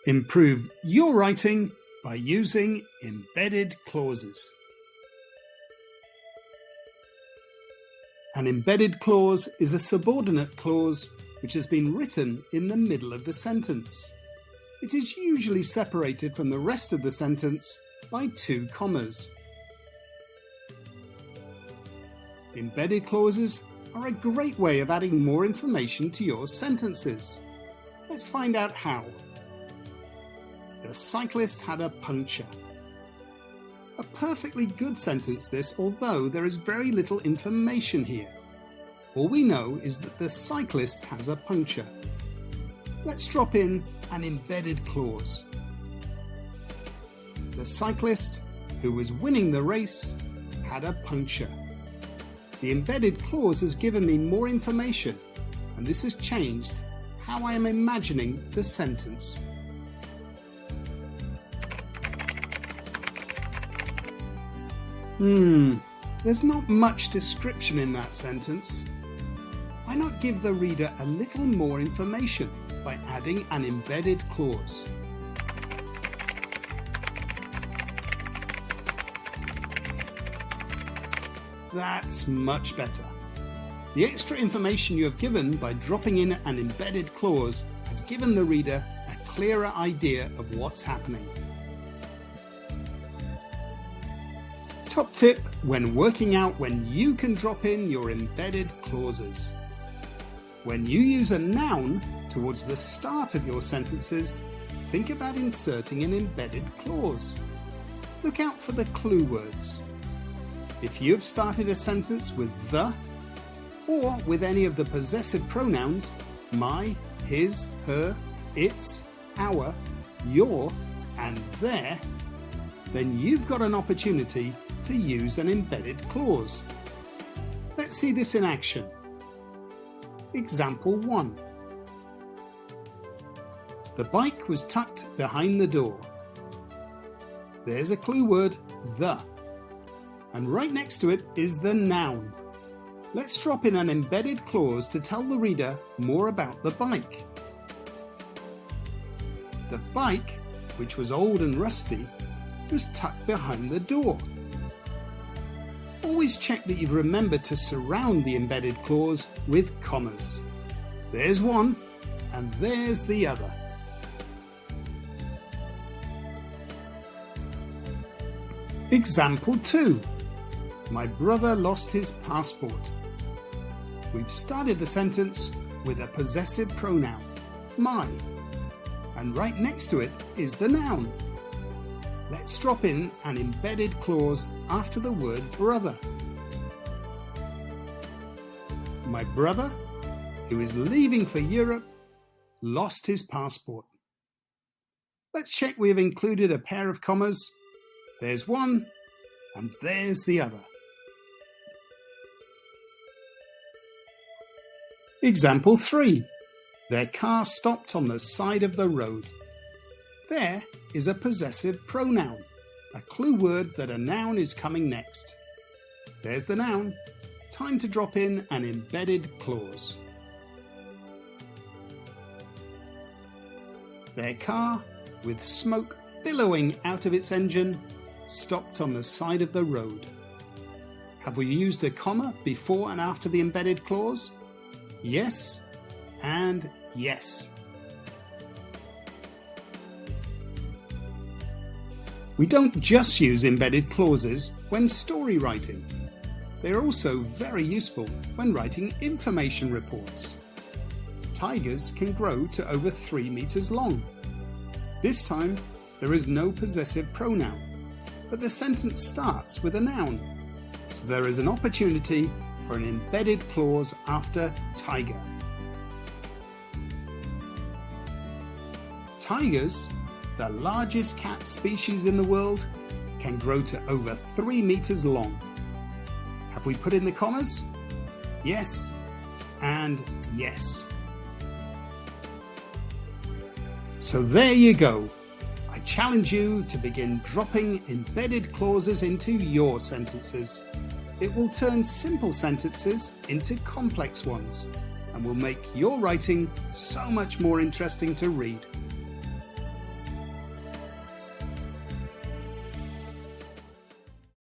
Improve your writing by using embedded clauses. An embedded clause is a subordinate clause which has been written in the middle of the sentence. It is usually separated from the rest of the sentence by 2 commas. Embedded clauses are a great way of adding more information to your sentences. Let's find out how. The cyclist had a puncture. A perfectly good sentence this, although there is very little information here. All we know is that the cyclist has a puncture. Let's drop in an embedded clause. The cyclist, who was winning the race, had a puncture. The embedded clause has given me more information, and this has changed how I am imagining the sentence. There's not much description in that sentence. Why not give the reader a little more information by adding an embedded clause? That's much better. The extra information you have given by dropping in an embedded clause has given the reader a clearer idea of what's happening. Top tip when working out when you can drop in your embedded clauses. When you use a noun towards the start of your sentences, think about inserting an embedded clause. Look out for the clue words. If you have started a sentence with the, or with any of the possessive pronouns, my, his, her, its, our, your, and their, then you've got an opportunity to use an embedded clause. Let's see this in action. Example 1. The bike was tucked behind the door. There's a clue word, the, and right next to it is the noun. Let's drop in an embedded clause to tell the reader more about the bike. The bike, which was old and rusty, was tucked behind the door. Always check that you've remembered to surround the embedded clause with commas. There's one, and there's the other. Example 2. My brother lost his passport. We've started the sentence with a possessive pronoun, my, and right next to it is the noun. Let's drop in an embedded clause after the word brother. My brother, who is leaving for Europe, lost his passport. Let's check we have included a pair of commas. There's one, and there's the other. Example 3. Their car stopped on the side of the road. There is a possessive pronoun, a clue word that a noun is coming next. There's the noun. Time to drop in an embedded clause. Their car, with smoke billowing out of its engine, stopped on the side of the road. Have we used a comma before and after the embedded clause? Yes and yes. We don't just use embedded clauses when story writing. They are also very useful when writing information reports. Tigers can grow to over 3 meters long. This time, there is no possessive pronoun, but the sentence starts with a noun, so there is an opportunity for an embedded clause after tiger. Tigers, the largest cat species in the world, can grow to over 3 meters long. Have we put in the commas? Yes and yes. So there you go. I challenge you to begin dropping embedded clauses into your sentences. It will turn simple sentences into complex ones and will make your writing so much more interesting to read.